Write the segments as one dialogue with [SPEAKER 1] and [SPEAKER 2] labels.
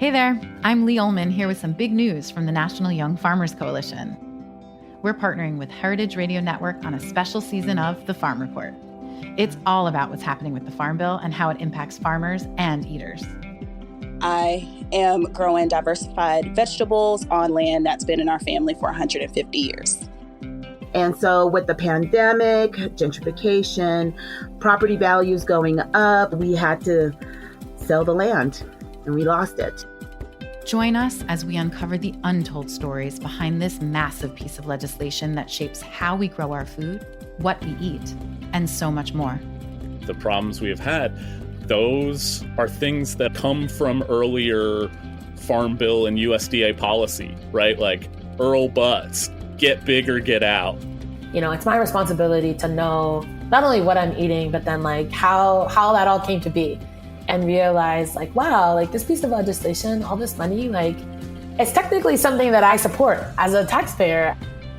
[SPEAKER 1] Hey there, I'm Lee Ullman here with some big news from the National Young Farmers Coalition. We're partnering with Heritage Radio Network on a special season of The Farm Report. It's all about what's happening with the Farm Bill and how it impacts farmers and eaters.
[SPEAKER 2] I am growing diversified vegetables on land that's been in our family for 150 years.
[SPEAKER 3] And so with the pandemic, gentrification, property values going up, we had to sell the land and we lost it.
[SPEAKER 1] Join us as we uncover the untold stories behind this massive piece of legislation that shapes how we grow our food, what we eat, and so much more.
[SPEAKER 4] The problems we have had, those are things that come from earlier Farm Bill and USDA policy, right? Like Earl Butz, get big or get out.
[SPEAKER 5] You know, it's my responsibility to know not only what I'm eating, but then like how that all came to be. And realize like, wow, like this piece of legislation, all this money, like it's technically something that I support as a taxpayer.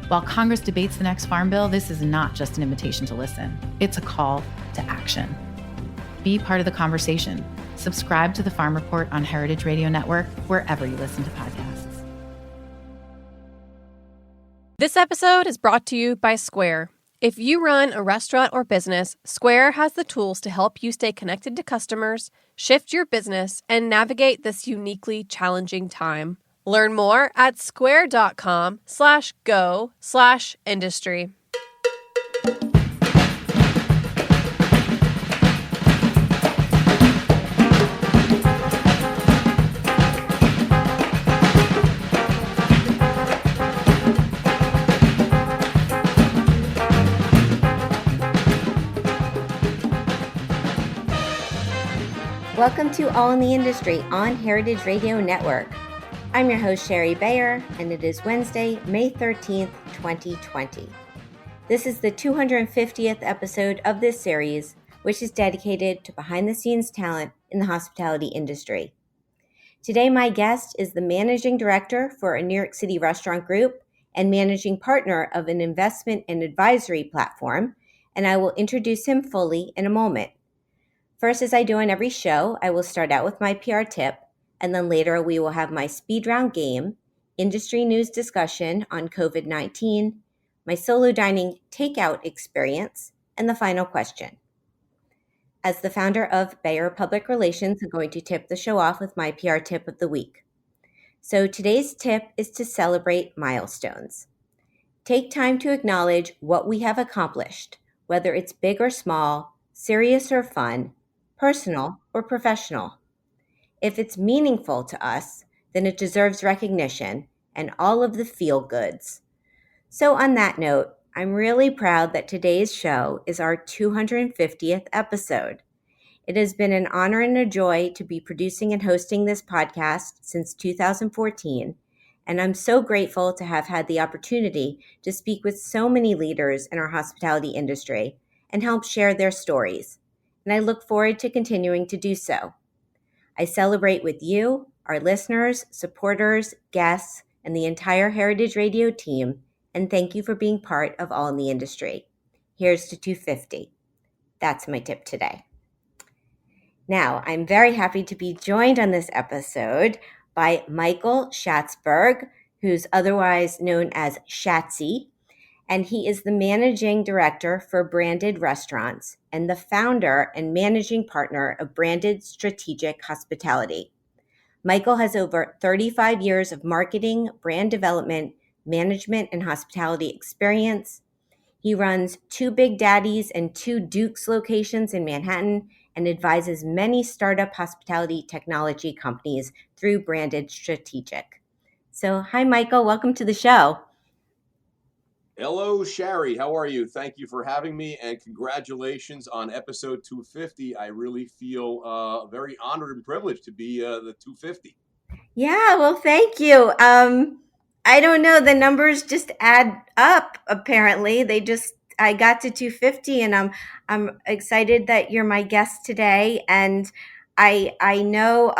[SPEAKER 1] While Congress debates the next Farm Bill, this is not just an invitation to listen. It's a call to action. Be part of the conversation. Subscribe to the Farm Report on Heritage Radio Network, wherever you listen to podcasts.
[SPEAKER 6] This episode is brought to you by Square. If you run a restaurant or business, Square has the tools to help you stay connected to customers, shift your business, and navigate this uniquely challenging time. Learn more at square.com/go/industry.
[SPEAKER 7] Welcome to All in the Industry on Heritage Radio Network. I'm your host, Sherry Bayer, and it is Wednesday, May 13th, 2020. This is the 250th episode of this series, which is dedicated to behind-the-scenes talent in the hospitality industry. Today, my guest is the Managing Director for a New York City restaurant group and Managing Partner of an investment and advisory platform, and I will introduce him fully in a moment. First, as I do on every show, I will start out with my PR tip, and then later we will have my speed round game, industry news discussion on COVID-19, my solo dining takeout experience, and the final question. As the founder of Bayer Public Relations, I'm going to tip the show off with my PR tip of the week. So today's tip is to celebrate milestones. Take time to acknowledge what we have accomplished, whether it's big or small, serious or fun, personal or professional. If it's meaningful to us, then it deserves recognition and all of the feel goods. So on that note, I'm really proud that today's show is our 250th episode. It has been an honor and a joy to be producing and hosting this podcast since 2014, and I'm so grateful to have had the opportunity to speak with so many leaders in our hospitality industry and help share their stories. And I look forward to continuing to do so. I celebrate with you, our listeners, supporters, guests, and the entire Heritage Radio team, and thank you for being part of All in the Industry. Here's to 250. That's my tip today. Now, I'm very happy to be joined on this episode by Michael Schatzberg, who's otherwise known as Schatzy, and he is the Managing Director for Branded Restaurants and the founder and managing partner of Branded Strategic Hospitality. Michael has over 35 years of marketing, brand development, management, and hospitality experience. He runs 2 Big Daddies and 2 Duke's locations in Manhattan and advises many startup hospitality technology companies through Branded Strategic. So, hi, Michael. Welcome to the show.
[SPEAKER 8] Hello, Sherry. How are you? Thank you for having me, and congratulations on episode 250. I really feel very honored and privileged to be the 250.
[SPEAKER 7] Yeah, well, thank you. I don't know. The numbers just add up, apparently. I got to 250, and I'm excited that you're my guest today. And I know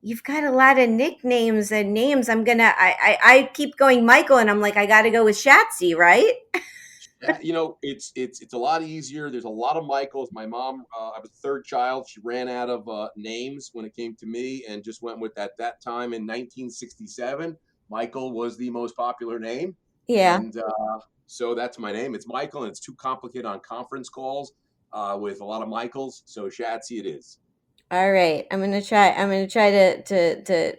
[SPEAKER 7] you've got a lot of nicknames and names. I keep going Michael, and I'm like, I got to go with Shatsy, right?
[SPEAKER 8] It's a lot easier. There's a lot of Michaels. My mom, I was the third child. She ran out of names when it came to me, and just went with that time in 1967. Michael was the most popular name,
[SPEAKER 7] Yeah.
[SPEAKER 8] and so that's my name. It's Michael, and it's too complicated on conference calls with a lot of Michaels. So Shatsy it is.
[SPEAKER 7] All right. I'm gonna try to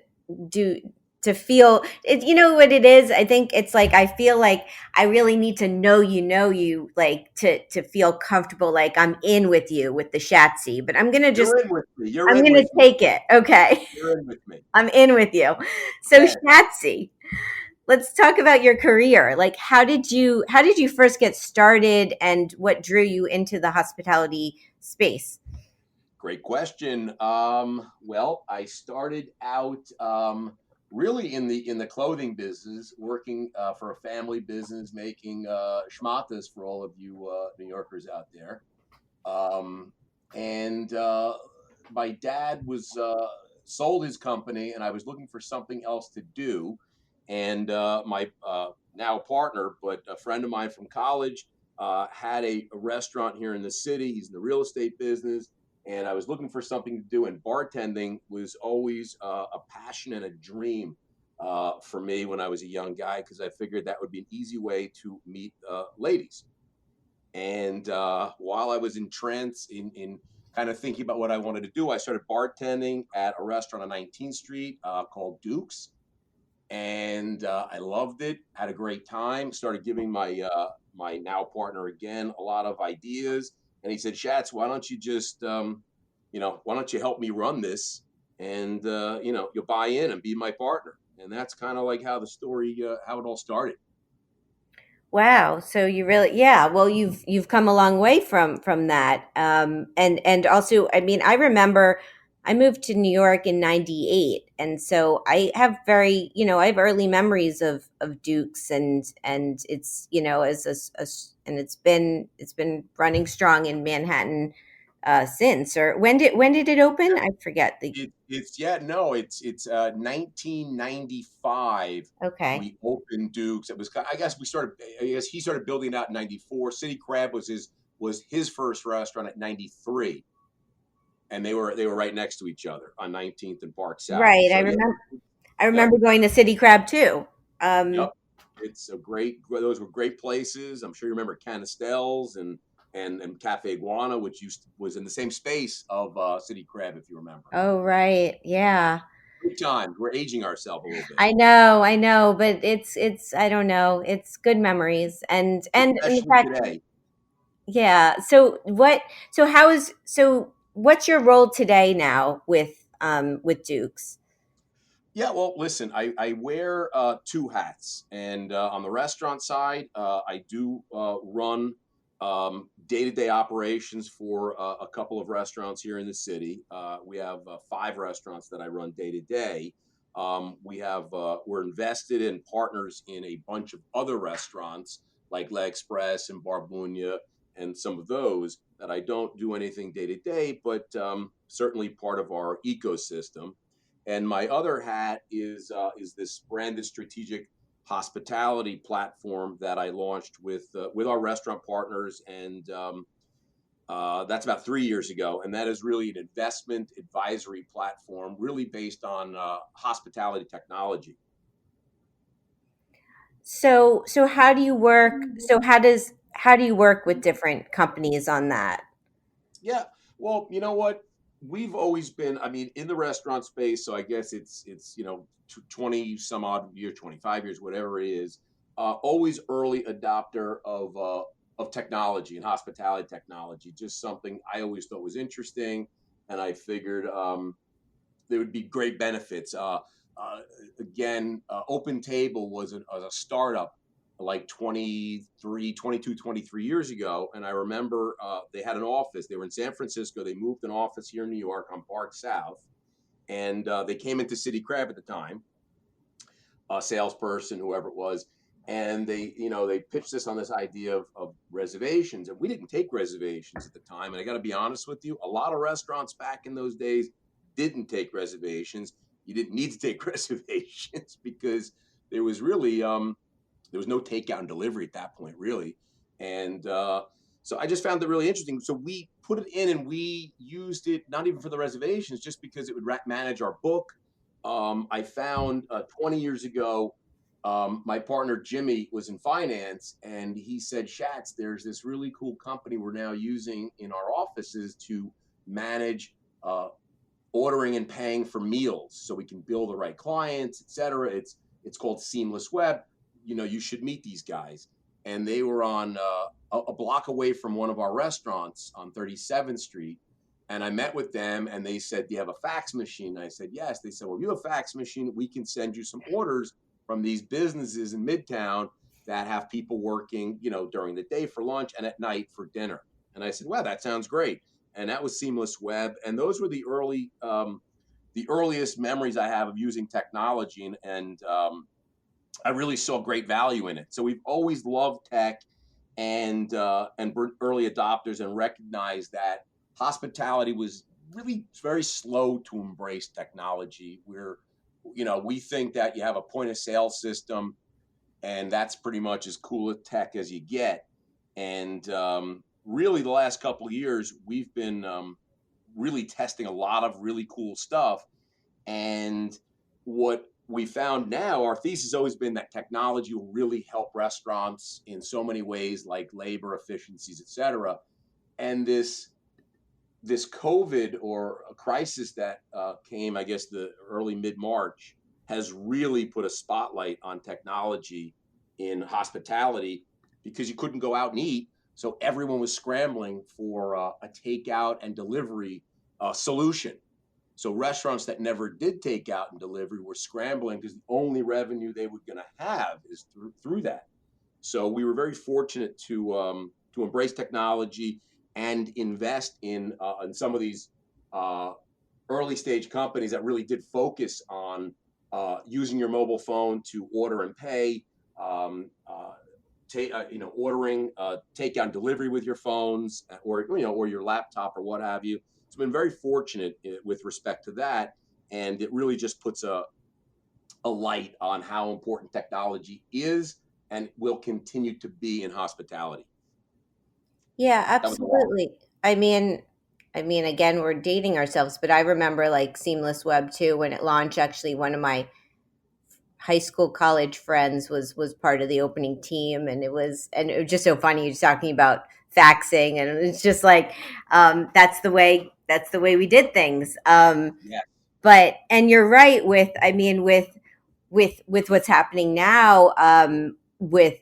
[SPEAKER 7] do to feel it. You know what it is? I think it's like I feel like I really need to know you, like to feel comfortable, like I'm in with you with the Shatsy. But
[SPEAKER 8] You're in with me. You're
[SPEAKER 7] I'm
[SPEAKER 8] in
[SPEAKER 7] gonna
[SPEAKER 8] with me.
[SPEAKER 7] take it. Okay.
[SPEAKER 8] You're in with me.
[SPEAKER 7] I'm in with you. So
[SPEAKER 8] Yes.
[SPEAKER 7] Shatsy, let's talk about your career. Like how did you first get started and what drew you into the hospitality space?
[SPEAKER 8] Great question. Well, I started out really in the clothing business, working for a family business, making schmatas for all of you New Yorkers out there. Um, and My dad was sold his company, and I was looking for something else to do. And my now partner, but a friend of mine from college, had a restaurant here in the city. He's in the real estate business, and I was looking for something to do. And bartending was always a passion and a dream for me when I was a young guy, because I figured that would be an easy way to meet ladies. And while I was in trance in kind of thinking about what I wanted to do, I started bartending at a restaurant on 19th Street called Duke's, and I loved it. Had a great time. Started giving my now partner again a lot of ideas, and he said, "Schatz, why don't you just why don't you help me run this, and you'll buy in and be my partner." And that's kind of like how the story how it all started.
[SPEAKER 7] Wow. So you really, yeah. Well, you've come a long way from that. And also, I mean, I remember I moved to New York in '98, and so I have I have early memories of Duke's, and it's as and it's been running strong in Manhattan since. Or when did it open? I forget the.
[SPEAKER 8] It's yeah, no, it's 1995
[SPEAKER 7] Okay.
[SPEAKER 8] we opened Duke's. It was I guess we started I guess he started building it out in 94. City Crab was his first restaurant at 93, and they were right next to each other on 19th and Park South.
[SPEAKER 7] Right.
[SPEAKER 8] So yeah,
[SPEAKER 7] I
[SPEAKER 8] yep,
[SPEAKER 7] remember going to City Crab too. Um,
[SPEAKER 8] yep. It's a great those were great places. I'm sure you remember Canistell's and Cafe Iguana, which was in the same space of City Crab, if you remember.
[SPEAKER 7] Oh, right. Yeah.
[SPEAKER 8] Good times. We're aging ourselves a little bit.
[SPEAKER 7] I know, but it's I don't know. It's good memories and the
[SPEAKER 8] Especially
[SPEAKER 7] fact,
[SPEAKER 8] today.
[SPEAKER 7] yeah. So what's your role today now with Dukes?
[SPEAKER 8] Yeah, well, listen, I wear two hats. And on the restaurant side, I do run day-to-day operations for a couple of restaurants here in the city. We have five restaurants that I run day to day. We're invested in partners in a bunch of other restaurants like La Express and Barbunya and some of those that I don't do anything day to day, but certainly part of our ecosystem. And my other hat is this branded strategic hospitality platform that I launched with our restaurant partners, and that's about 3 years ago. And that is really an investment advisory platform, really based on hospitality technology.
[SPEAKER 7] So how do you work? How do you work with different companies on that?
[SPEAKER 8] Yeah. Well, you know what? We've always been, I mean, in the restaurant space. So I guess it's 20 some odd years, 25 years, whatever it is. Always early adopter of technology and hospitality technology. Just something I always thought was interesting, and I figured there would be great benefits. Uh, Again, Open Table was a startup like 23 years ago. And I remember they had an office. They were in San Francisco. They moved an office here in New York on Park South. And they came into City Crab at the time, a salesperson, whoever it was. And they pitched us on this idea of reservations. And we didn't take reservations at the time. And I got to be honest with you, a lot of restaurants back in those days didn't take reservations. You didn't need to take reservations because there was really there was no takeout and delivery at that point, really. And so I just found it really interesting. So we put it in and we used it not even for the reservations, just because it would manage our book. I found 20 years ago, my partner Jimmy was in finance, and he said, Schatz, there's this really cool company we're now using in our offices to manage ordering and paying for meals, so we can bill the right clients, etc. It's called Seamless Web. You should meet these guys. And they were on a block away from one of our restaurants on 37th Street. And I met with them, and they said, do you have a fax machine? And I said, yes. They said, well, if you have a fax machine, we can send you some orders from these businesses in Midtown that have people working, during the day for lunch and at night for dinner. And I said, wow, that sounds great. And that was Seamless Web. And those were the earliest memories I have of using technology. And I really saw great value in it. So we've always loved tech and early adopters, and recognized that hospitality was really very slow to embrace technology. We think that you have a point of sale system, and that's pretty much as cool a tech as you get. And really, the last couple of years, we've been really testing a lot of really cool stuff. And what we found now, our thesis has always been that technology will really help restaurants in so many ways, like labor efficiencies, et cetera. And this COVID, or a crisis that came, I guess, the early mid-March, has really put a spotlight on technology in hospitality, because you couldn't go out and eat. So everyone was scrambling for a takeout and delivery solution. So restaurants that never did takeout and delivery were scrambling, because the only revenue they were going to have is through that. So we were very fortunate to embrace technology and invest in some of these early stage companies that really did focus on using your mobile phone to order and pay, ordering, takeout and delivery with your phones, or your laptop or what have you. It's been very fortunate with respect to that, and it really just puts a light on how important technology is and will continue to be in hospitality.
[SPEAKER 7] Yeah, absolutely. I mean, again, we're dating ourselves, but I remember like Seamless Web too when it launched. Actually, one of my high school, college friends was part of the opening team, and it was just so funny. You're talking about faxing, and it's just like that's the way we did things.
[SPEAKER 8] Yeah.
[SPEAKER 7] But you're right with what's happening now, with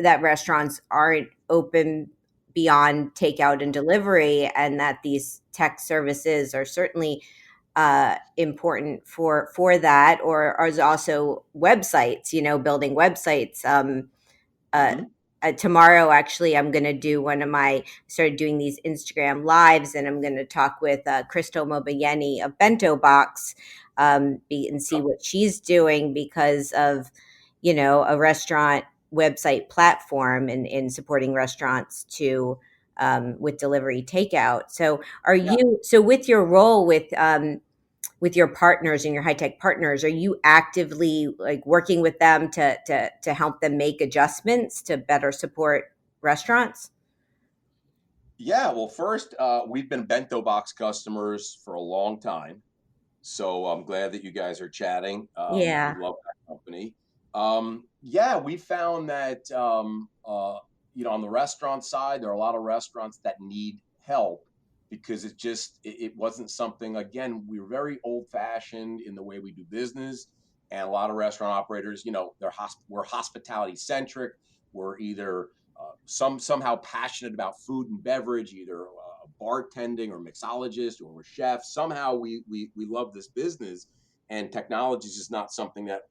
[SPEAKER 7] that restaurants aren't open beyond takeout and delivery, and that these tech services are certainly important for that, or as also websites, building websites. Tomorrow, actually, I'm going to do started doing these Instagram lives, and I'm going to talk with Crystal Mobayeni of Bento Box, and see what she's doing because of, a restaurant website platform and in supporting restaurants to with delivery takeout. So with your role with your partners and your high tech partners, are you actively like working with them to help them make adjustments to better support restaurants?
[SPEAKER 8] Yeah, well, first, we've been Bento Box customers for a long time, so I'm glad that you guys are chatting.
[SPEAKER 7] Yeah.
[SPEAKER 8] We love that company. We found that on the restaurant side, there are a lot of restaurants that need help, because it wasn't something. Again, we were very old fashioned in the way we do business, and a lot of restaurant operators, we're hospitality centric. We're either somehow passionate about food and beverage, either bartending or mixologist, or we're chefs. Somehow we love this business, and technology is just not something that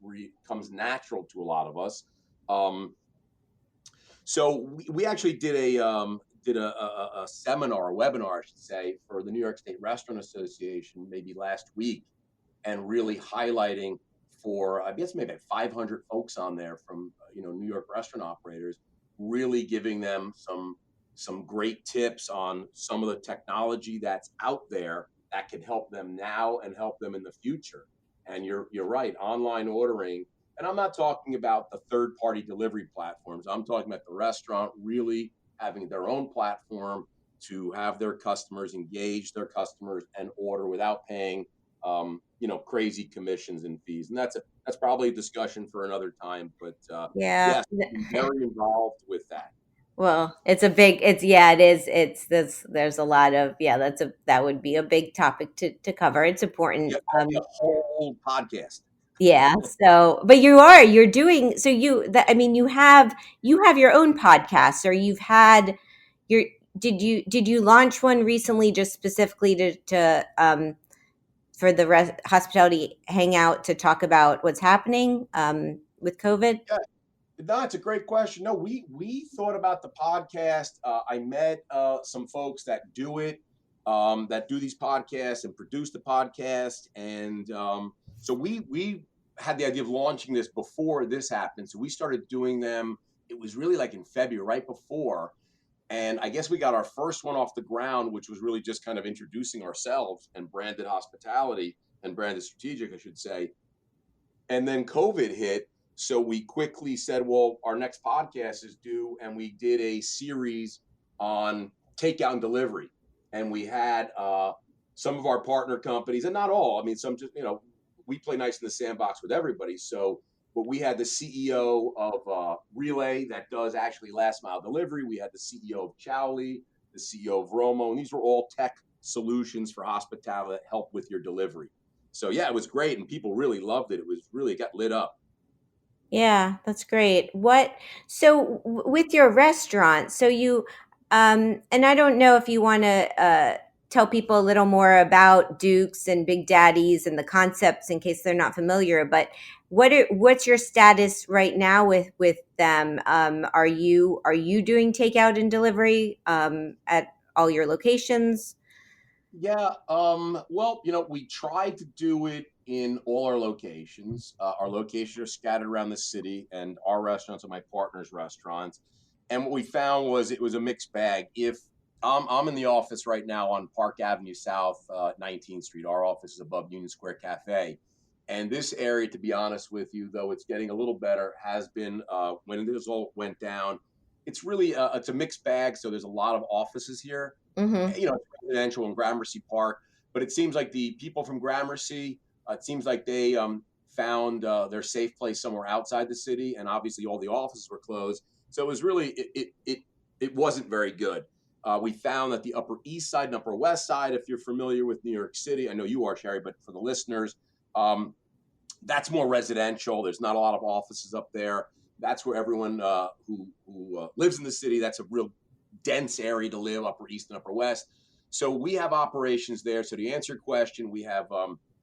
[SPEAKER 8] comes natural to a lot of us. So we actually did a seminar, a webinar, I should say, for the New York State Restaurant Association maybe last week, and really highlighting for, I guess, maybe 500 folks on there from New York restaurant operators, really giving them some great tips on some of the technology that's out there that can help them now and help them in the future. And you're right, online ordering And I'm not talking about the third-party delivery platforms. I'm talking about the restaurant really having their own platform to have their customers engage their customers and order without paying, crazy commissions and fees. And that's probably a discussion for another time. But
[SPEAKER 7] Yeah.
[SPEAKER 8] yes, I'm very involved with that.
[SPEAKER 7] Well, it is. There's a lot of, that would be a big topic to cover. It's important.
[SPEAKER 8] Yeah, that'd be a whole podcast.
[SPEAKER 7] Yeah. So, but you're doing, so I mean, you have your own podcast, or you've had your, did you launch one recently just specifically for the hospitality hangout to talk about what's happening, with COVID?
[SPEAKER 8] Yeah. No, it's a great question. No, we thought about the podcast. I met some folks that do it, that do these podcasts and produce the podcast, and so we had the idea of launching this before this happened. So we started doing them. It was really like in February, right before, and I guess we got our first one off the ground, which was really just kind of introducing ourselves and branded hospitality and branded strategic, I should say. And then COVID hit. So we quickly said, well, our next podcast is due. And we did a series on takeout and delivery. And we had some of our partner companies, and not all, I mean, some just, we play nice in the sandbox with everybody. So, but we had the CEO of Relay that does actually last mile delivery. We had the CEO of Chowley, the CEO of Romo, and these were all tech solutions for hospitality that help with your delivery. So yeah, it was great, and people really loved it. It got lit up.
[SPEAKER 7] Yeah, that's great. With your restaurant, so you, and I don't know if you want to tell people a little more about Dukes and Big Daddies and the concepts in case they're not familiar, but what's your status right now with them? Are you doing takeout and delivery at all your locations?
[SPEAKER 8] Yeah. Well, we tried to do it in all our locations. Our locations are scattered around the city, and our restaurants are my partner's restaurants. And what we found was it was a mixed bag. If I'm in the office right now on Park Avenue South, 19th Street. Our office is above Union Square Cafe. And this area, to be honest with you, though it's getting a little better, has been when this all went down. It's really it's a mixed bag. So there's a lot of offices here.
[SPEAKER 7] Mm-hmm.
[SPEAKER 8] It's residential in Gramercy Park, but it seems like the people from Gramercy, it seems like they found their safe place somewhere outside the city, and obviously all the offices were closed. So it was really it wasn't very good. We found that the Upper East Side and Upper West Side, if you're familiar with New York City, I know you are, Sherry, but for the listeners, that's more residential. There's not a lot of offices up there. That's where everyone who lives in the city, that's a real dense area to live, Upper East and Upper West. So we have operations there. So to answer your question, we have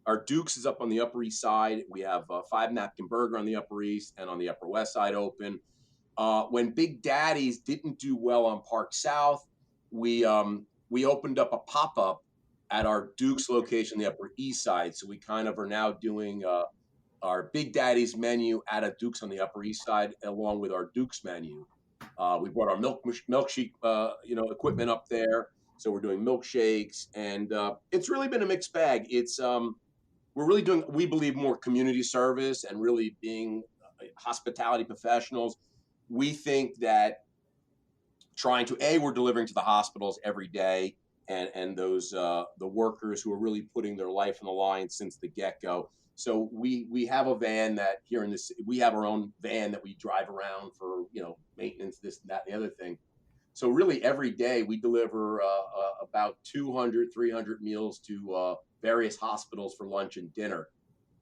[SPEAKER 8] our Dukes is up on the Upper East Side. We have 5 Napkin Burger on the Upper East, and on the Upper West Side open. When Big Daddies didn't do well on Park South, we opened up a pop-up at our Dukes location on the Upper East Side. So we kind of are now doing our Big Daddies menu at a Dukes on the Upper East Side, along with our Dukes menu. We brought our milkshake, equipment up there. So we're doing milkshakes, and it's really been a mixed bag. It's we're really doing, we believe, more community service and really being hospitality professionals. We think that we're delivering to the hospitals every day, and those the workers who are really putting their life on the line since the get-go. So we have a van that here in this, we have our own van that we drive around for, maintenance, this, that, and the other thing. So really every day we deliver about 200, 300 meals to various hospitals for lunch and dinner.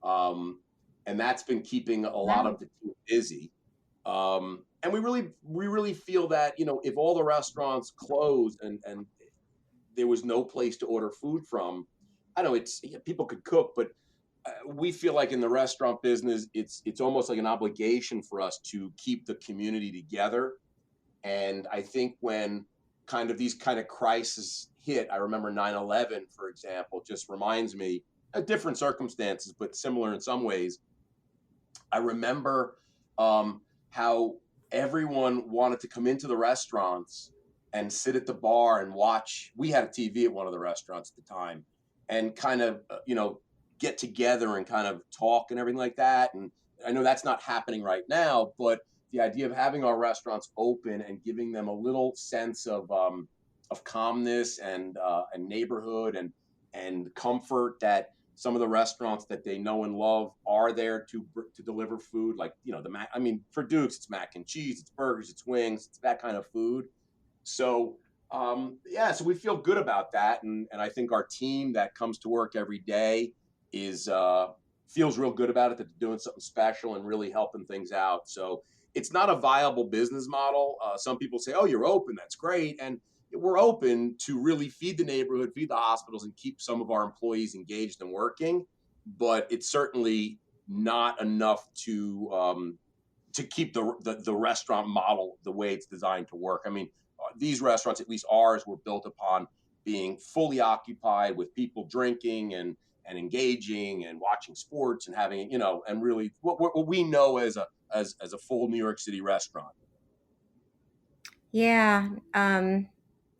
[SPEAKER 8] And that's been keeping a lot of the team busy. And we really feel that, if all the restaurants closed and there was no place to order food from, I know people could cook, but we feel like in the restaurant business, it's almost like an obligation for us to keep the community together. And I think when these kind of crises hit, I remember 9/11, for example, just reminds me of different circumstances, but similar in some ways. I remember how everyone wanted to come into the restaurants and sit at the bar and watch. We had a TV at one of the restaurants at the time, and kind of, get together and kind of talk and everything like that. And I know that's not happening right now, but the idea of having our restaurants open and giving them a little sense of calmness and neighborhood and comfort, that some of the restaurants that they know and love are there to deliver food, like, the mac. I mean, for Duke's, it's mac and cheese, it's burgers, it's wings, it's that kind of food. So yeah, so we feel good about that, and I think our team that comes to work every day is feels real good about it, that they're doing something special and really helping things out. So it's not a viable business model. Some people say, "Oh, you're open, that's great," and we're open to really feed the neighborhood, feed the hospitals, and keep some of our employees engaged and working. But it's certainly not enough to keep the restaurant model the way it's designed to work. I mean, these restaurants, at least ours, were built upon being fully occupied with people drinking and engaging and watching sports and having, and really what we know as a full New York City restaurant.
[SPEAKER 7] Yeah.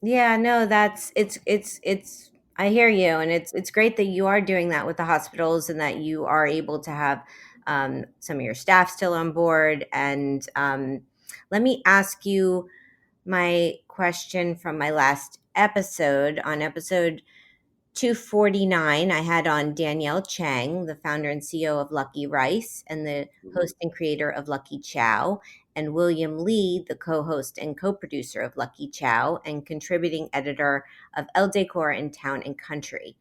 [SPEAKER 7] Yeah, no, it's I hear you, and it's great that you are doing that with the hospitals and that you are able to have some of your staff still on board. And let me ask you my question from my last episode. On episode 249, I had on Danielle Chang, the founder and CEO of Lucky Rice and the host and creator of Lucky Chow, and William Lee, the co-host and co-producer of Lucky Chow and contributing editor of El Decor in Town and Country.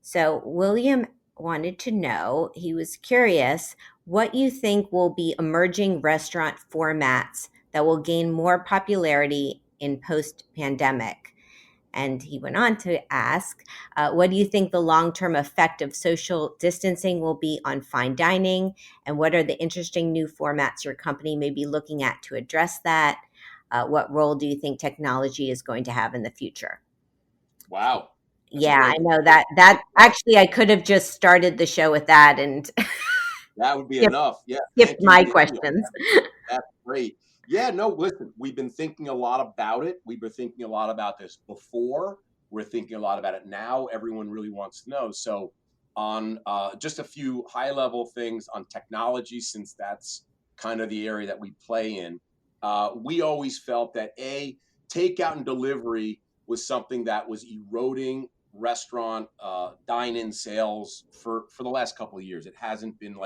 [SPEAKER 7] So William wanted to know, he was curious, what you think will be emerging restaurant formats that will gain more popularity in post-pandemic. And he went on to ask, what do you think the long-term effect of social distancing will be on fine dining? And what are the interesting new formats your company may be looking at to address that? What role do you think technology is going to have in the future?
[SPEAKER 8] Wow.
[SPEAKER 7] Yeah, I know that actually I could have just started the show with that and
[SPEAKER 8] That would be enough. Yeah.
[SPEAKER 7] skip
[SPEAKER 8] Thank you,
[SPEAKER 7] my
[SPEAKER 8] Daniel.
[SPEAKER 7] questions.
[SPEAKER 8] That's great. Yeah, no, listen, we've been thinking a lot about it. We've been thinking a lot about this before. We're thinking a lot about it now. Everyone really wants to know. So, on just a few high level things on technology, since that's kind of the area that we play in, we always felt that takeout and delivery was something that was eroding restaurant dine-in sales for the last couple of years. It hasn't been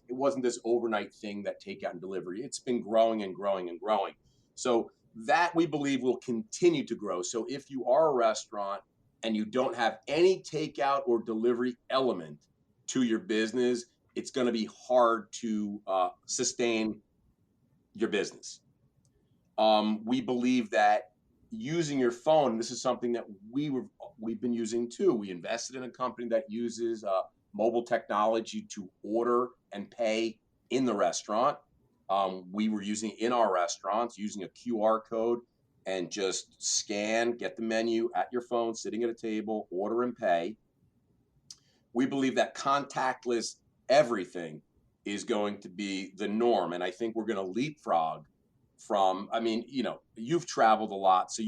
[SPEAKER 8] it wasn't this overnight thing, that takeout and delivery. It's been growing and growing and growing. So that, we believe, will continue to grow. So if you are a restaurant and you don't have any takeout or delivery element to your business, it's going to be hard to sustain your business. We believe that using your phone, this is something that we've been using too. We invested in a company that uses mobile technology to order and pay in the restaurant. We were using in our restaurants, using a QR code, and just scan, get the menu at your phone, sitting at a table, order and pay. We believe that contactless everything is going to be the norm, and I think we're going to leapfrog from, I mean, you've traveled a lot, so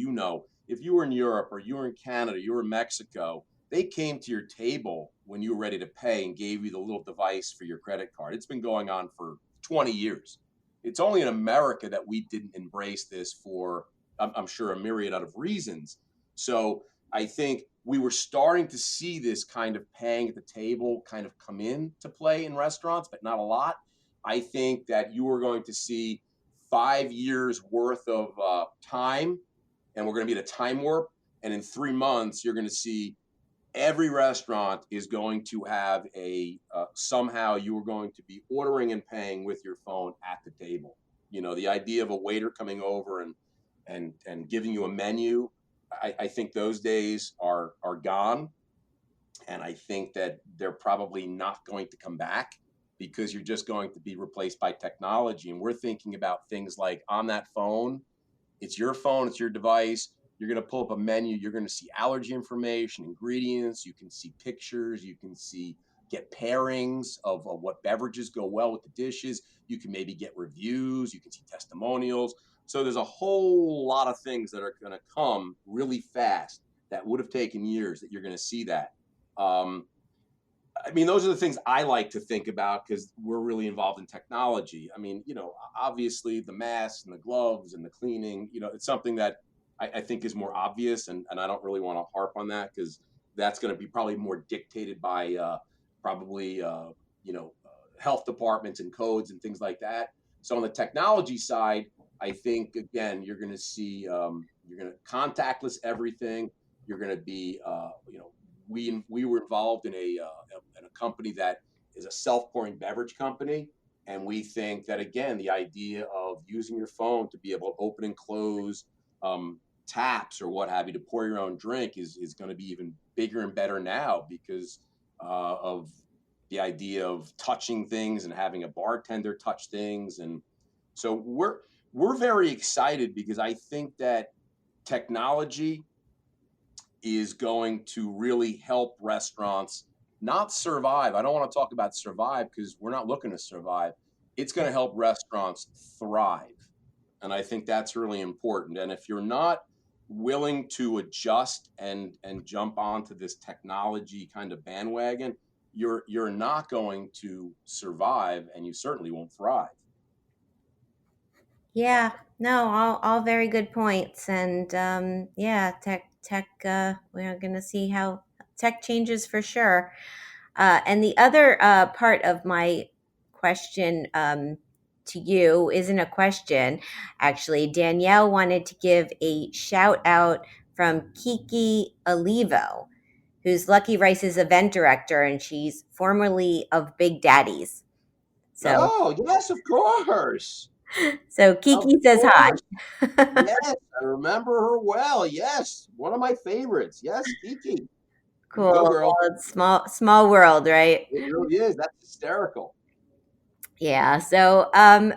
[SPEAKER 8] if you were in Europe or you were in Canada, you were in Mexico, they came to your table when you were ready to pay and gave you the little device for your credit card. It's been going on for 20 years. It's only in America that we didn't embrace this for, I'm sure, a myriad of reasons. So I think we were starting to see this kind of paying at the table kind of come into play in restaurants, but not a lot. I think that you are going to see 5 years worth of time, and we're going to be at a time warp. And in 3 months, you're going to see every restaurant is going to have somehow you are going to be ordering and paying with your phone at the table. The idea of a waiter coming over and giving you a menu, I think those days are gone. And I think that they're probably not going to come back, because you're just going to be replaced by technology. And we're thinking about things like, on that phone, it's your phone, it's your device. You're going to pull up a menu. You're going to see allergy information, ingredients. You can see pictures. You can get pairings of what beverages go well with the dishes. You can maybe get reviews. You can see testimonials. So there's a whole lot of things that are going to come really fast that would have taken years, that you're going to see that. I mean, those are the things I like to think about because we're really involved in technology. I mean, obviously the masks and the gloves and the cleaning, it's something that I think is more obvious. And I don't really want to harp on that because that's going to be probably more dictated by probably, health departments and codes and things like that. So on the technology side, I think, again, you're going to see, you're going to contactless everything. You're going to be, we were involved in a company that is a self-pouring beverage company, and we think that, again, the idea of using your phone to be able to open and close taps or what have you to pour your own drink is going to be even bigger and better now because of the idea of touching things and having a bartender touch things. And so we're very excited because I think that technology is going to really help restaurants not survive. I don't want to talk about survive because we're not looking to survive. It's going to help restaurants thrive. And I think that's really important. And if you're not willing to adjust and jump onto this technology kind of bandwagon, you're not going to survive, and you certainly won't thrive.
[SPEAKER 7] Yeah, no, all very good points. And tech, we're going to see how tech changes for sure. And the other part of my question to you isn't a question. Actually, Danielle wanted to give a shout out from Kiki Olivo, who's Lucky Rice's event director, and she's formerly of Big Daddy's.
[SPEAKER 8] Oh, yes, of course.
[SPEAKER 7] So Kiki says hi.
[SPEAKER 8] Yes, I remember her well. Yes, one of my favorites. Yes, Kiki.
[SPEAKER 7] Cool.
[SPEAKER 8] Go, girl.
[SPEAKER 7] Well, it's small world, right?
[SPEAKER 8] It really is. That's hysterical.
[SPEAKER 7] Yeah. So,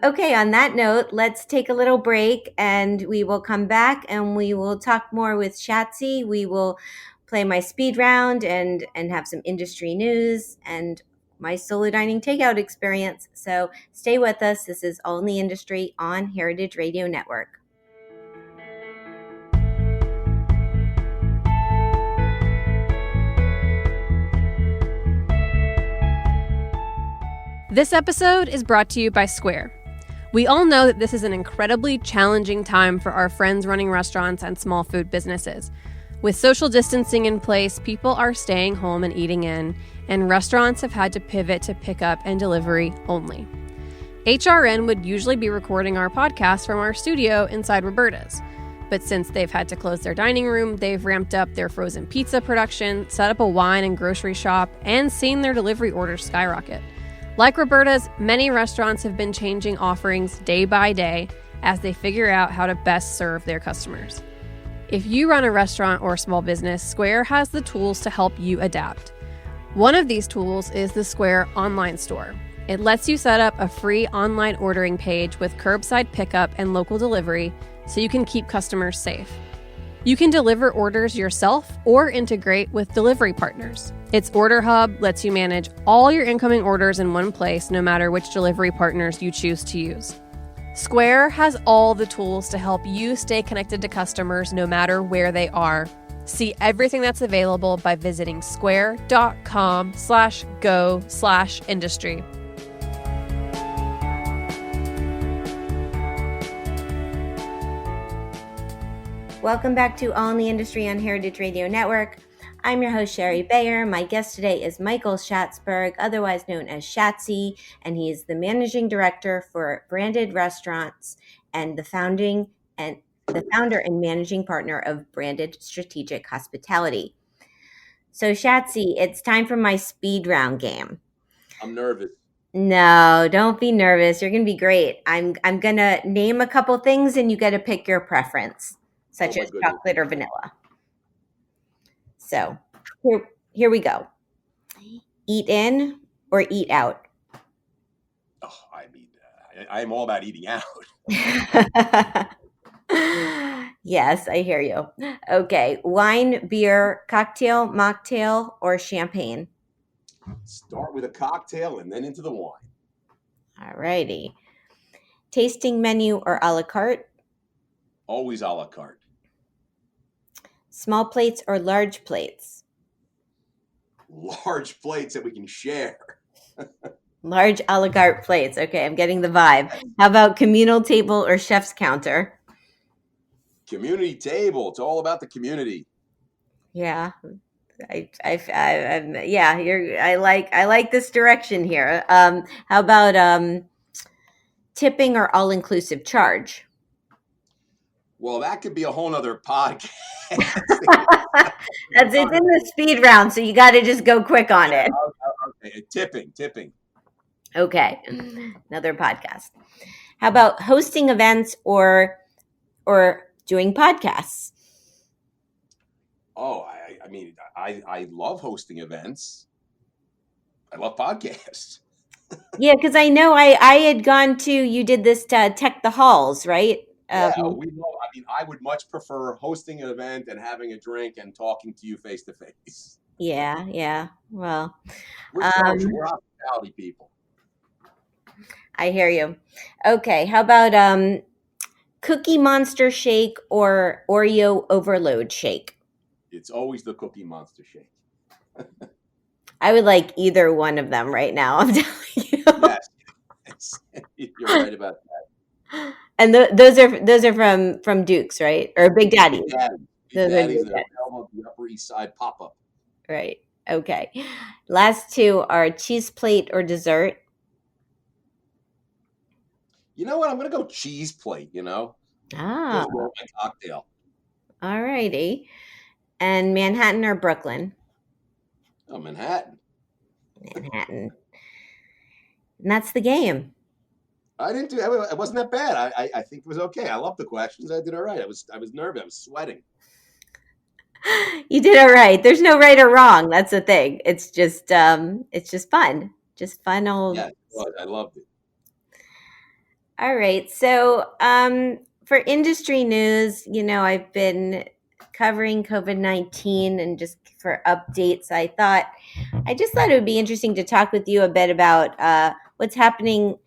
[SPEAKER 7] okay. On that note, let's take a little break, and we will come back and we will talk more with Shatsy. We will play my speed round and have some industry news and my solo dining takeout experience. So stay with us. This is All in the Industry on Heritage Radio Network.
[SPEAKER 6] This episode is brought to you by Square. We all know that this is an incredibly challenging time for our friends running restaurants and small food businesses. With social distancing in place, people are staying home and eating in, and restaurants have had to pivot to pickup and delivery only. HRN would usually be recording our podcast from our studio inside Roberta's. But since they've had to close their dining room, they've ramped up their frozen pizza production, set up a wine and grocery shop, and seen their delivery orders skyrocket. Like Roberta's, many restaurants have been changing offerings day by day as they figure out how to best serve their customers. If you run a restaurant or small business, Square has the tools to help you adapt. One of these tools is the Square online store. It lets you set up a free online ordering page with curbside pickup and local delivery so you can keep customers safe. You can deliver orders yourself or integrate with delivery partners. Its Order Hub lets you manage all your incoming orders in one place, no matter which delivery partners you choose to use. Square has all the tools to help you stay connected to customers no matter where they are. See everything that's available by visiting square.com/go/industry.
[SPEAKER 7] Welcome back to All in the Industry on Heritage Radio Network. I'm your host, Sherry Bayer. My guest today is Michael Schatzberg, otherwise known as Shatsy, and he is the managing director for Branded Restaurants and the founder and managing partner of Branded Strategic Hospitality. So, Shatsy, it's time for my speed round game.
[SPEAKER 8] I'm nervous.
[SPEAKER 7] No, don't be nervous. You're going to be great. I'm going to name a couple things, and you got to pick your preference, such as chocolate or vanilla. So here we go. Eat in or eat out?
[SPEAKER 8] Oh, I mean, I'm all about eating out.
[SPEAKER 7] Yes, I hear you. Okay. Wine, beer, cocktail, mocktail, or champagne?
[SPEAKER 8] Start with a cocktail and then into the wine.
[SPEAKER 7] All righty. Tasting menu or a la carte?
[SPEAKER 8] Always a la carte.
[SPEAKER 7] Small plates or large plates?
[SPEAKER 8] large plates that we can share.
[SPEAKER 7] Large a la carte plates. Okay, I'm getting the vibe. How about communal table or chef's counter?
[SPEAKER 8] Community table. It's all about the community.
[SPEAKER 7] Yeah, yeah. I like this direction here. How about tipping or all inclusive charge?
[SPEAKER 8] Well, that could be a whole nother podcast.
[SPEAKER 7] It's in the speed round, so you got to just go quick on it.
[SPEAKER 8] Okay. Tipping.
[SPEAKER 7] Okay, another podcast. How about hosting events or doing podcasts?
[SPEAKER 8] Oh, I mean, I love hosting events. I love podcasts.
[SPEAKER 7] Yeah, because I know I had gone to, you did this Tech the Halls, right?
[SPEAKER 8] Yeah, we love. I mean, I would much prefer hosting an event and having a drink and talking to you face to face.
[SPEAKER 7] Yeah. Well,
[SPEAKER 8] We're social. We're hospitality people.
[SPEAKER 7] I hear you. Okay, how about Cookie Monster shake or Oreo overload shake?
[SPEAKER 8] It's always the Cookie Monster shake.
[SPEAKER 7] I would like either one of them right now. I'm telling you.
[SPEAKER 8] Yes, you're right about that.
[SPEAKER 7] And those are from Duke's, right? Or Big Daddy.
[SPEAKER 8] Big Daddy's. They're available at the Upper East Side pop-up.
[SPEAKER 7] Right. Okay. Last two are cheese plate or dessert.
[SPEAKER 8] You know what? I'm going to go cheese plate,
[SPEAKER 7] Ah.
[SPEAKER 8] Goes well with my cocktail.
[SPEAKER 7] All righty. And Manhattan or Brooklyn?
[SPEAKER 8] Oh, Manhattan.
[SPEAKER 7] Manhattan. And that's the game.
[SPEAKER 8] It wasn't that bad. I think it was okay. I love the questions. I did all right. I was nervous. I was sweating.
[SPEAKER 7] You did all right. There's no right or wrong. That's the thing. It's just fun. Just fun old.
[SPEAKER 8] Yeah, I loved it.
[SPEAKER 7] All right. So, for industry news, I've been covering COVID-19 and just for updates, I just thought it would be interesting to talk with you a bit about what's happening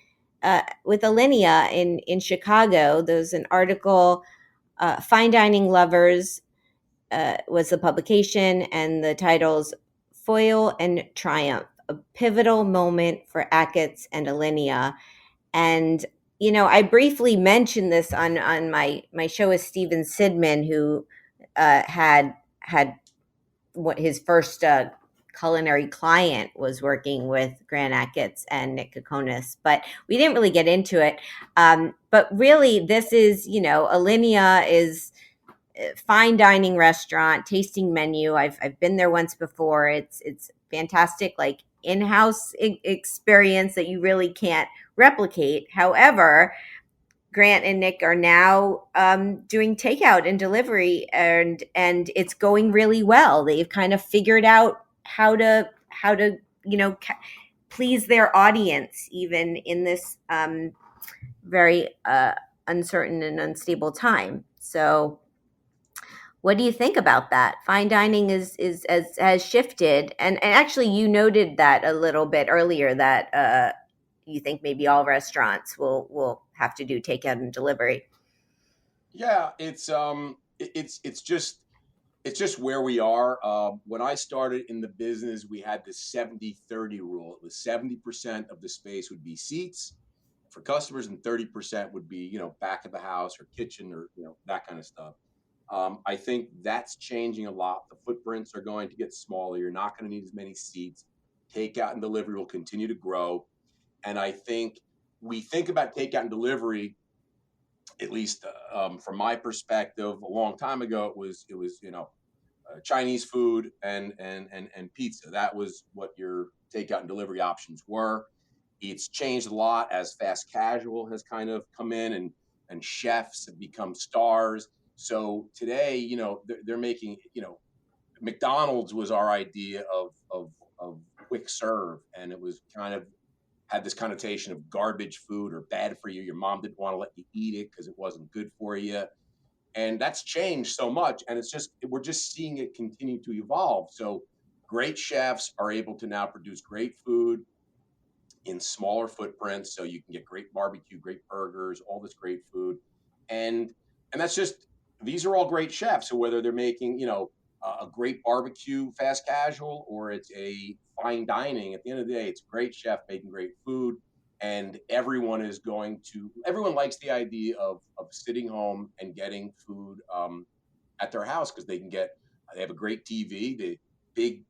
[SPEAKER 7] with Alinea in Chicago. There's an article, Fine Dining Lovers was the publication, and the title's Foil and Triumph, a pivotal moment for Achatz and Alinea. And I briefly mentioned this on my show with Steven Sidman, who had what his first culinary client was working with Grant Achatz and Nick Kokonis, but we didn't really get into it. But really, this is Alinea is a fine dining restaurant, tasting menu. I've been there once before. It's fantastic, like in-house experience that you really can't replicate. However, Grant and Nick are now doing takeout and delivery, and it's going really well. They've kind of figured out how to please their audience, even in this very uncertain and unstable time. So, what do you think about that? Fine dining has shifted, and actually, you noted that a little bit earlier that you think maybe all restaurants will have to do takeout and delivery.
[SPEAKER 8] Yeah, it's just where we are. When I started in the business, we had this 70-30 rule. It was 70% of the space would be seats for customers, and 30% would be back of the house or kitchen or that kind of stuff. I think that's changing a lot. The footprints are going to get smaller. You're not going to need as many seats. Takeout and delivery will continue to grow. And I think we think about takeout and delivery, at least from my perspective, a long time ago, it was Chinese food and pizza. That was what your takeout and delivery options were. It's changed a lot as fast casual has kind of come in, and chefs have become stars. So today, they're making, McDonald's was our idea of quick serve, and it was kind of had this connotation of garbage food or bad for you. Your mom didn't want to let you eat it because it wasn't good for you. And that's changed so much. And we're just seeing it continue to evolve. So great chefs are able to now produce great food in smaller footprints. So you can get great barbecue, great burgers, all this great food. And that's just, these are all great chefs. So whether they're making, a great barbecue fast casual or it's a fine dining, at the end of the day, it's a great chef making great food. And everyone likes the idea of sitting home and getting food at their house because they have a great TV, the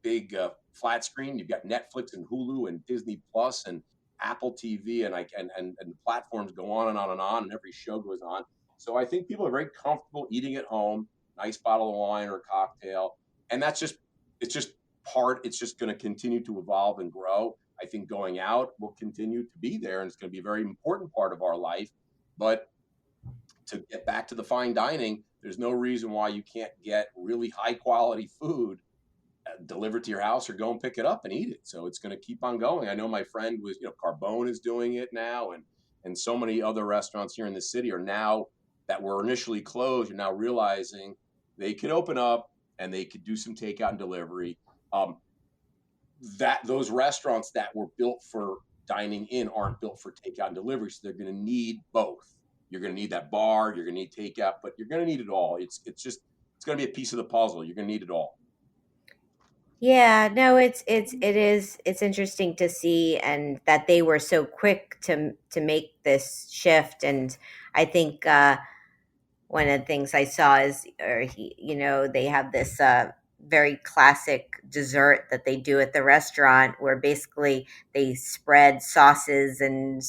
[SPEAKER 8] big flat screen. You've got Netflix and Hulu and Disney Plus and Apple TV, and the platforms go on and on and on, and every show goes on. So I think people are very comfortable eating at home, nice bottle of wine or a cocktail, and it's just going to continue to evolve and grow. I think going out will continue to be there, and it's going to be a very important part of our life. But to get back to the fine dining, there's no reason why you can't get really high quality food delivered to your house or go and pick it up and eat it. So it's going to keep on going. I know my friend Carbone is doing it now, and so many other restaurants here in the city are now that were initially closed, are now realizing they could open up and they could do some takeout and delivery. That those restaurants that were built for dining in aren't built for takeout and delivery, so they're going to need both. You're going to need that bar, you're going to need takeout, but you're going to need it all. It's going to be a piece of the puzzle. You're going to need it all.
[SPEAKER 7] Yeah, no, it's interesting to see, and that they were so quick to make this shift. And I think one of the things I saw is, they have this very classic dessert that they do at the restaurant, where basically they spread sauces and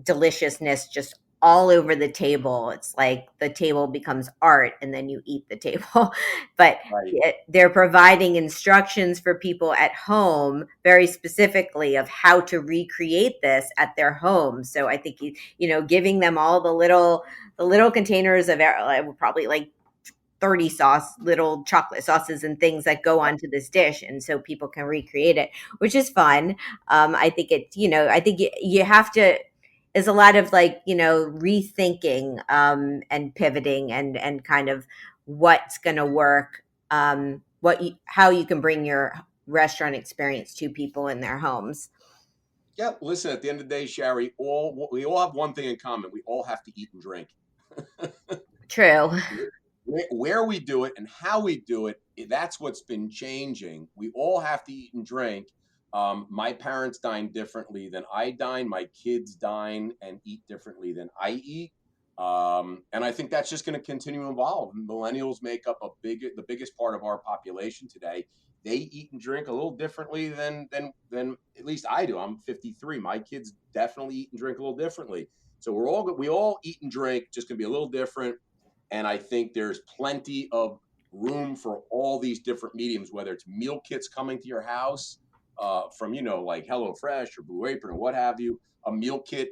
[SPEAKER 7] deliciousness just all over the table. It's like the table becomes art, and then you eat the table. But
[SPEAKER 8] Right.
[SPEAKER 7] they're providing instructions for people at home very specifically of how to recreate this at their home. So I think giving them all the little containers of probably like 30 little chocolate sauces and things that go onto this dish, and so people can recreate it, which is fun. I think I think you have to. There's a lot of rethinking and pivoting and kind of what's going to work, how you can bring your restaurant experience to people in their homes.
[SPEAKER 8] Yeah, listen, at the end of the day, Sherry, we all have one thing in common. We all have to eat and drink.
[SPEAKER 7] True.
[SPEAKER 8] Where we do it and how we do it, that's what's been changing. We all have to eat and drink. My parents dine differently than I dine. My kids dine and eat differently than I eat. And I think that's just going to continue to evolve. Millennials make up the biggest part of our population today. They eat and drink a little differently than at least I do. I'm 53. My kids definitely eat and drink a little differently. So we all eat and drink, just going to be a little different. And I think there's plenty of room for all these different mediums, whether it's meal kits coming to your house from, like HelloFresh or Blue Apron or what have you, a meal kit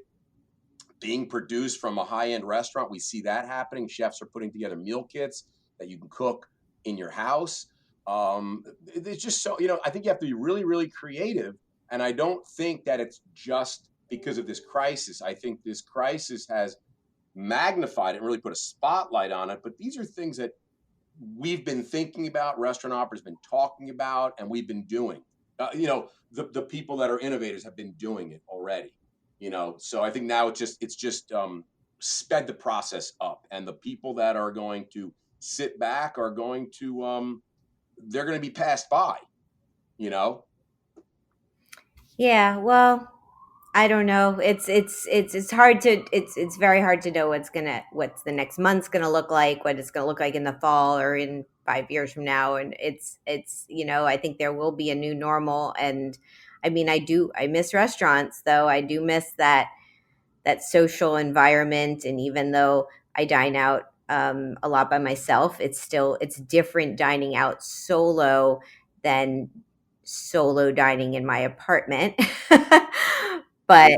[SPEAKER 8] being produced from a high-end restaurant. We see that happening. Chefs are putting together meal kits that you can cook in your house. It's just so, I think you have to be really, really creative. And I don't think that it's just because of this crisis. I think this crisis has magnified it and really put a spotlight on it. But these are things that we've been thinking about, restaurant operators been talking about, and we've been doing. The people that are innovators have been doing it already. So I think now it's just sped the process up, and the people that are going to sit back are going to they're going to be passed by.
[SPEAKER 7] Yeah, well, I don't know. It's hard to it's very hard to know what's the next month's gonna look like, what it's gonna look like in the fall or in 5 years from now. And it's I think there will be a new normal. And I mean, I miss restaurants, though. I do miss that social environment. And even though I dine out a lot by myself, it's different dining out solo than solo dining in my apartment. But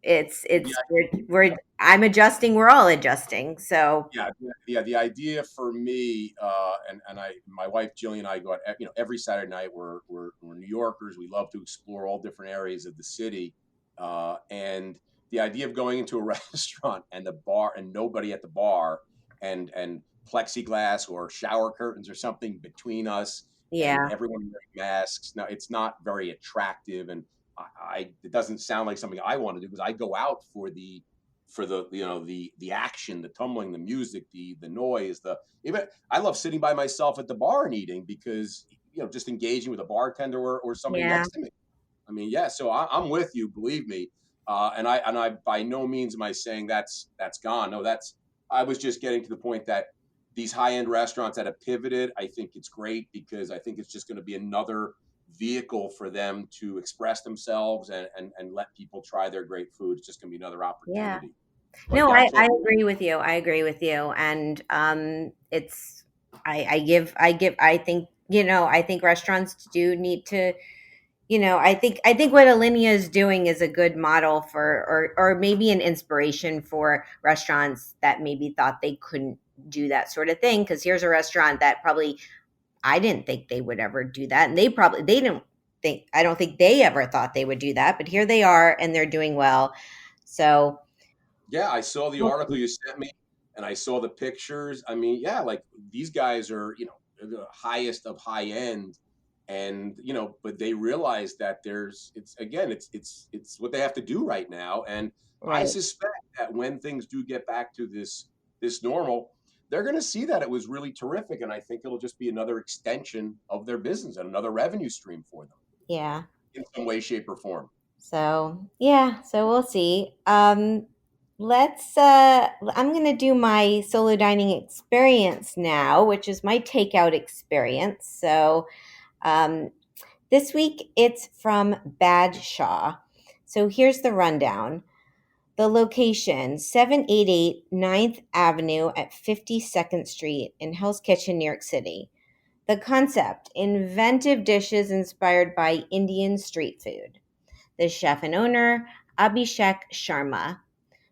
[SPEAKER 7] it's I'm adjusting, we're all adjusting. So
[SPEAKER 8] yeah, the idea for me and my wife Jillian and I go out every Saturday night. We're New Yorkers. We love to explore all different areas of the city, and the idea of going into a restaurant and the bar and nobody at the bar and plexiglass or shower curtains or something between us.
[SPEAKER 7] Yeah.
[SPEAKER 8] And everyone wearing masks. Now, it's not very attractive, and it doesn't sound like something I want to do, because I go out for the for the the action, the tumbling, the music, the noise, even I love sitting by myself at the bar and eating because just engaging with a bartender or somebody
[SPEAKER 7] Yeah.
[SPEAKER 8] next to me. I mean, yeah. So I'm with you, believe me. And I by no means am I saying that's gone. No, I was just getting to the point that these high end restaurants that have pivoted, I think it's great because I think it's just going to be another vehicle for them to express themselves and let people try their great food. It's just going to be another
[SPEAKER 7] Yeah.
[SPEAKER 8] opportunity. But
[SPEAKER 7] No,
[SPEAKER 8] yeah, I'm
[SPEAKER 7] I
[SPEAKER 8] totally.
[SPEAKER 7] agree with you. I agree with you. And it's I think, I think restaurants do need to, I think what Alinea is doing is a good model for, or maybe an inspiration for restaurants that maybe thought they couldn't do that sort of thing. Because here's a restaurant that probably I didn't think they would ever do that, and they didn't think, I don't think they ever thought they would do that, but here they are, and they're doing well. So
[SPEAKER 8] Yeah, I saw the article you sent me, and I saw the pictures. I mean, yeah, like these guys are, the highest of high end, and but they realize that it's what they have to do right now, and I
[SPEAKER 7] right.
[SPEAKER 8] suspect that when things do get back to this normal, they're going to see that it was really terrific, and I think it'll just be another extension of their business and another revenue stream for them
[SPEAKER 7] Yeah.
[SPEAKER 8] in some way, shape, or form.
[SPEAKER 7] So yeah, so we'll see. I'm gonna do my solo dining experience now, which is my takeout experience. So um, this week it's from Badshaw. So here's the rundown. The location, 788 9th Avenue at 52nd Street in Hell's Kitchen, New York City. The concept, inventive dishes inspired by Indian street food. The chef and owner, Abhishek Sharma.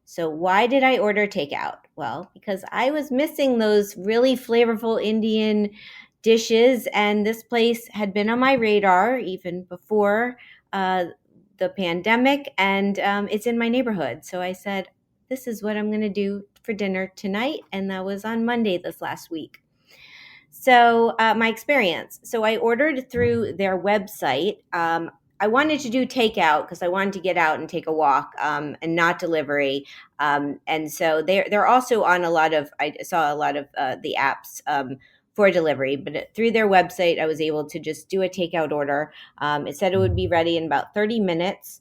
[SPEAKER 7] So, why did I order takeout? Well, because I was missing those really flavorful Indian dishes, and this place had been on my radar even before the pandemic, and it's in my neighborhood. So, I said, this is what I'm going to do for dinner tonight, and that was on Monday this last week. So, my experience. So, I ordered through their website. I wanted to do takeout because I wanted to get out and take a walk, and not delivery. And so they're also on a lot of. I saw a lot of the apps for delivery, but through their website, I was able to just do a takeout order. It said it would be ready in about 30 minutes.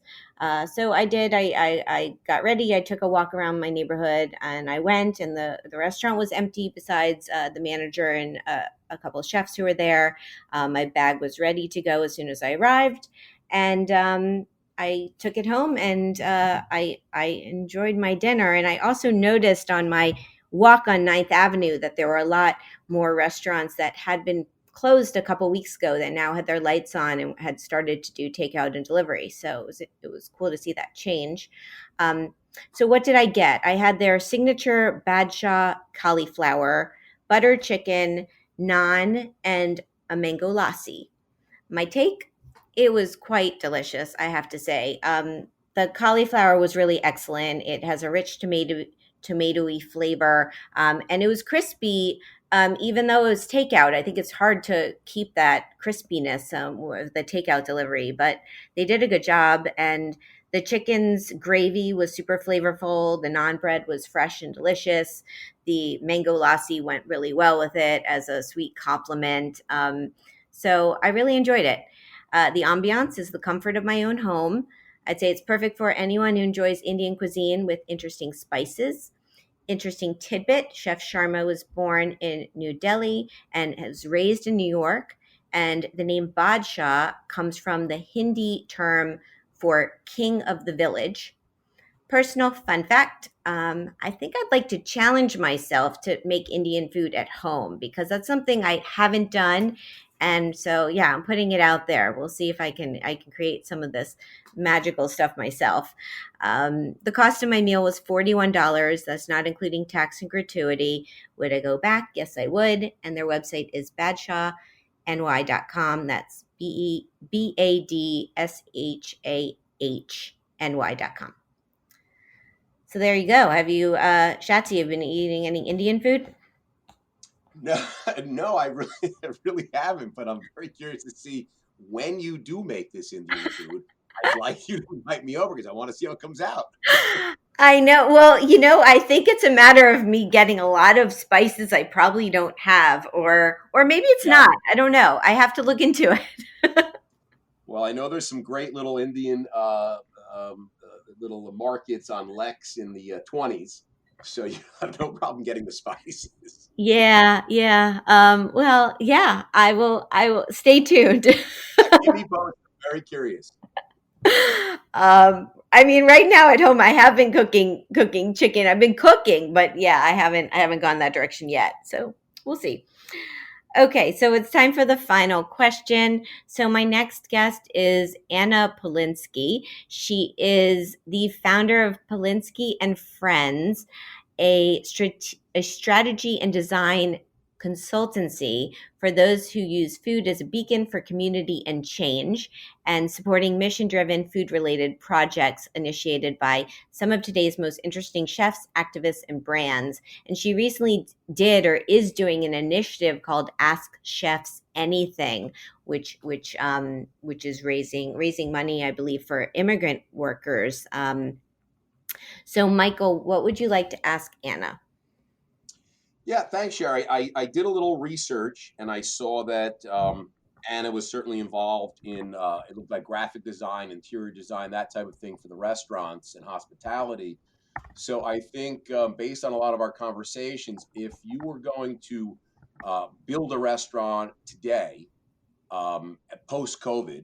[SPEAKER 7] So I did. I got ready. I took a walk around my neighborhood, and I went. And the restaurant was empty, besides the manager and a couple of chefs who were there. My bag was ready to go as soon as I arrived, and I took it home, and I enjoyed my dinner. And I also noticed on my walk on 9th Avenue that there were a lot more restaurants that had been closed a couple weeks ago that now had their lights on and had started to do takeout and delivery. So it was cool to see that change. So what did I get? I had their signature Badshaw cauliflower, butter chicken, naan, and a mango lassi. My take? It was quite delicious, I have to say. The cauliflower was really excellent. It has a rich tomatoey flavor, and it was crispy. Even though it was takeout, I think it's hard to keep that crispiness with the takeout delivery, but they did a good job. And the chicken's gravy was super flavorful. The naan bread was fresh and delicious. The mango lassi went really well with it as a sweet complement. So I really enjoyed it. The ambiance is the comfort of my own home. I'd say it's perfect for anyone who enjoys Indian cuisine with interesting spices. Interesting tidbit, Chef Sharma was born in New Delhi and was raised in New York. And the name Badshah comes from the Hindi term for king of the village. Personal fun fact, I think I'd like to challenge myself to make Indian food at home because that's something I haven't done. And so, yeah, I'm putting it out there. We'll see if I can create some of this magical stuff myself. The cost of my meal was $41. That's not including tax and gratuity. Would I go back? Yes, I would. And their website is badshahny.com. That's BADSHAHNY.com. So there you go. Have you, Shatsy, have been eating any Indian food?
[SPEAKER 8] No, no, I really haven't. But I'm very curious to see when you do make this Indian food. I'd like you to invite me over because I want to see how it comes out.
[SPEAKER 7] I know. Well, I think it's a matter of me getting a lot of spices I probably don't have, or maybe it's
[SPEAKER 8] Yeah.
[SPEAKER 7] not. I don't know. I have to look into it.
[SPEAKER 8] Well, I know there's some great little Indian little markets on Lex in the 20s, so you have no problem getting the spices.
[SPEAKER 7] Yeah, yeah. Well, yeah, I will stay tuned.
[SPEAKER 8] Yeah, keep me posted. I'm very curious.
[SPEAKER 7] I mean, right now at home, I have been cooking chicken. I've been cooking, but yeah, I haven't gone that direction yet. So we'll see. Okay, so it's time for the final question. So my next guest is Anna Polinsky. She is the founder of Polinsky and Friends, a strategy and design consultancy for those who use food as a beacon for community and change, and supporting mission-driven food-related projects initiated by some of today's most interesting chefs, activists, and brands. And she recently did or is doing an initiative called Ask Chefs Anything, which is raising money, I believe, for immigrant workers. So, Michael, what would you like to ask Anna?
[SPEAKER 8] Yeah, thanks, Sherry. I did a little research and I saw that Anna was certainly involved in it looked like graphic design, interior design, that type of thing for the restaurants and hospitality. So I think based on a lot of our conversations, if you were going to build a restaurant today, post COVID,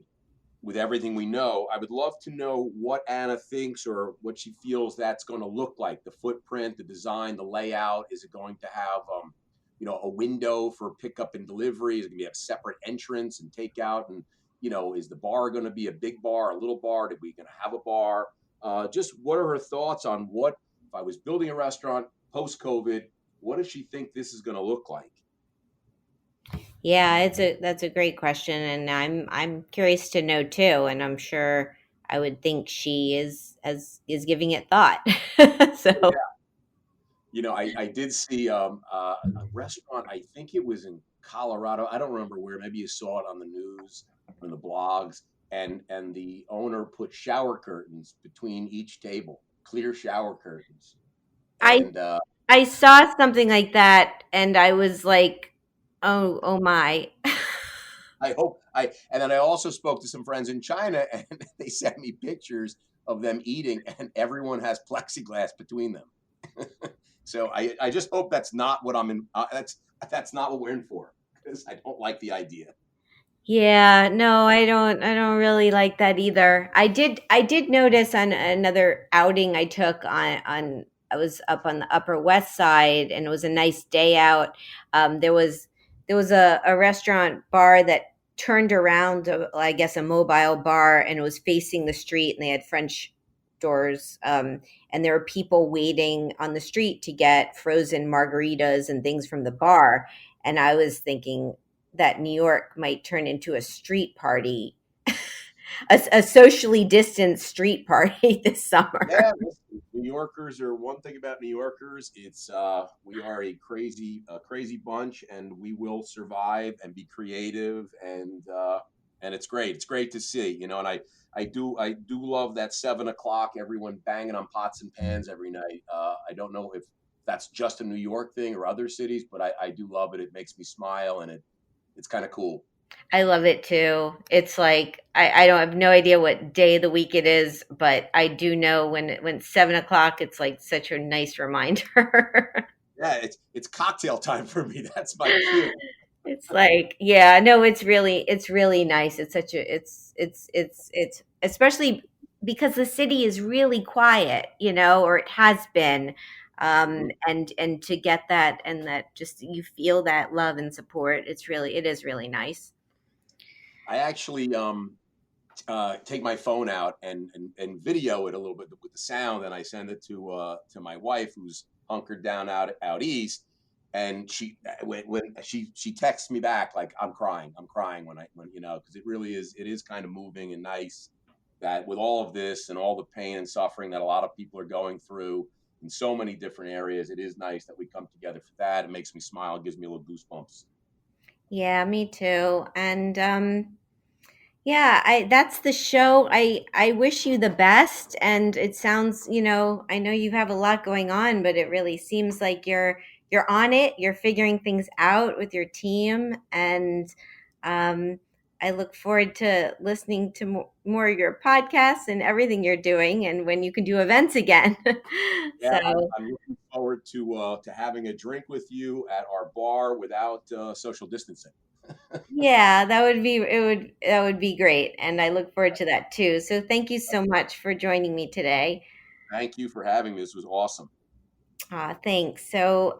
[SPEAKER 8] with everything we know, I would love to know what Anna thinks or what she feels that's going to look like. The footprint, the design, the layout. Is it going to have, a window for pickup and delivery? Is it going to be a separate entrance and takeout? And is the bar going to be a big bar, a little bar? Are we going to have a bar? Just what are her thoughts on what if I was building a restaurant post COVID? What does she think this is going to look like?
[SPEAKER 7] Yeah, that's a great question, and I'm curious to know too, and I'm sure I would think she is giving it thought. So
[SPEAKER 8] I did see a restaurant. I think it was in Colorado. I don't remember where. Maybe you saw it on the news or in the blogs. And the owner put shower curtains between each table, clear shower curtains.
[SPEAKER 7] I
[SPEAKER 8] And
[SPEAKER 7] I saw something like that, and I was like, oh my.
[SPEAKER 8] I hope and then I also spoke to some friends in China, and they sent me pictures of them eating, and everyone has plexiglass between them. So I just hope that's not what I'm in. That's not what we're in for, because I don't like the idea.
[SPEAKER 7] Yeah, no, I don't really like that either. I did notice on another outing I took on I was up on the Upper West Side, and it was a nice day out. There was a restaurant bar that turned around, I guess a mobile bar, and it was facing the street, and they had French doors, and there were people waiting on the street to get frozen margaritas and things from the bar. And I was thinking that New York might turn into a street party, a socially distanced street party this summer.
[SPEAKER 8] Yeah, listen, New Yorkers are one thing about New Yorkers. It's we are a crazy bunch, and we will survive and be creative, and it's great. It's great to see, and I do love that 7 o'clock. Everyone banging on pots and pans every night. I don't know if that's just a New York thing or other cities, but I do love it. It makes me smile, and it's kind of cool.
[SPEAKER 7] I love it too. It's like I don't have no idea what day of the week it is, but I do know when it's 7 o'clock, it's like such a nice reminder.
[SPEAKER 8] Yeah, it's cocktail time for me. That's my cue.
[SPEAKER 7] It's like, yeah, no, it's really nice. It's such a it's especially because the city is really quiet, or it has been. And to get that, and that just you feel that love and support, it is really nice.
[SPEAKER 8] I actually take my phone out and video it a little bit with the sound, and I send it to my wife, who's hunkered down out east, and when she texts me back like I'm crying when because it is kind of moving and nice that with all of this and all the pain and suffering that a lot of people are going through in so many different areas, it is nice that we come together for that. It makes me smile, it gives me a little goosebumps.
[SPEAKER 7] Yeah, me too. And Yeah, that's the show. I wish you the best. And it sounds, I know you have a lot going on, but it really seems like you're on it. You're figuring things out with your team, and I look forward to listening to more of your podcasts and everything you're doing, and when you can do events again.
[SPEAKER 8] Yeah,
[SPEAKER 7] So
[SPEAKER 8] I'm looking forward to having a drink with you at our bar without social distancing.
[SPEAKER 7] yeah, that would be great, and I look forward to that too. So thank you so much for joining me today.
[SPEAKER 8] Thank you for having me. This was awesome.
[SPEAKER 7] Thanks. So,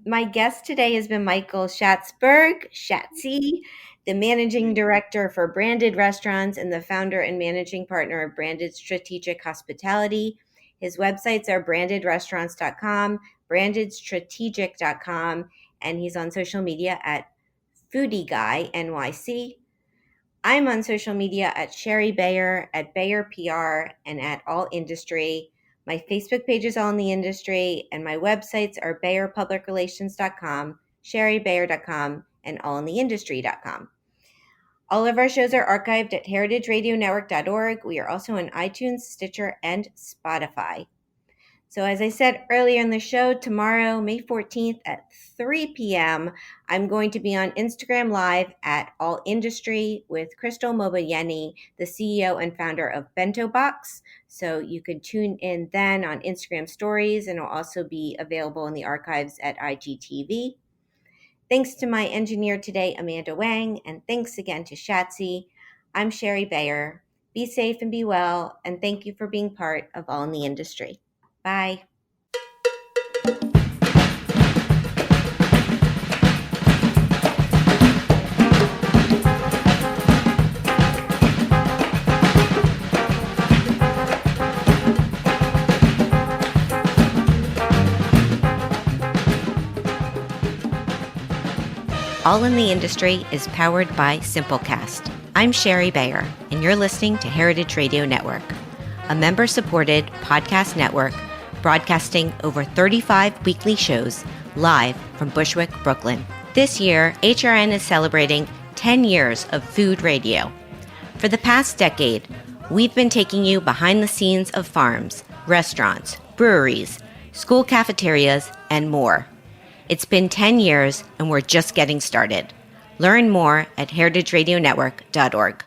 [SPEAKER 7] my guest today has been Michael Schatzberg, Shatsy, the managing director for Branded Restaurants and the founder and managing partner of Branded Strategic Hospitality. His websites are brandedrestaurants.com, brandedstrategic.com, and he's on social media at Foodie Guy NYC. I'm on social media at Sherry Bayer, at Bayer PR, and at All Industry. My Facebook page is All in the Industry, and my websites are BayerPublicRelations.com, SherryBayer.com, and AllInTheIndustry.com. All of our shows are archived at heritageradionetwork.org. We are also on iTunes, Stitcher, and Spotify. So as I said earlier in the show, tomorrow, May 14th at 3 p.m., I'm going to be on Instagram Live at All Industry with Crystal Mobayeni, the CEO and founder of Bento Box. So you can tune in then on Instagram stories, and it'll also be available in the archives at IGTV. Thanks to my engineer today, Amanda Wang, and thanks again to Shatsy. I'm Sherry Bayer. Be safe and be well, and thank you for being part of All in the Industry. Bye. All in the Industry is powered by Simplecast. I'm Sherry Bayer, and you're listening to Heritage Radio Network, a member-supported podcast network broadcasting over 35 weekly shows live from Bushwick, Brooklyn. This year, HRN is celebrating 10 years of food radio. For the past decade, we've been taking you behind the scenes of farms, restaurants, breweries, school cafeterias, and more. It's been 10 years, and we're just getting started. Learn more at heritageradionetwork.org.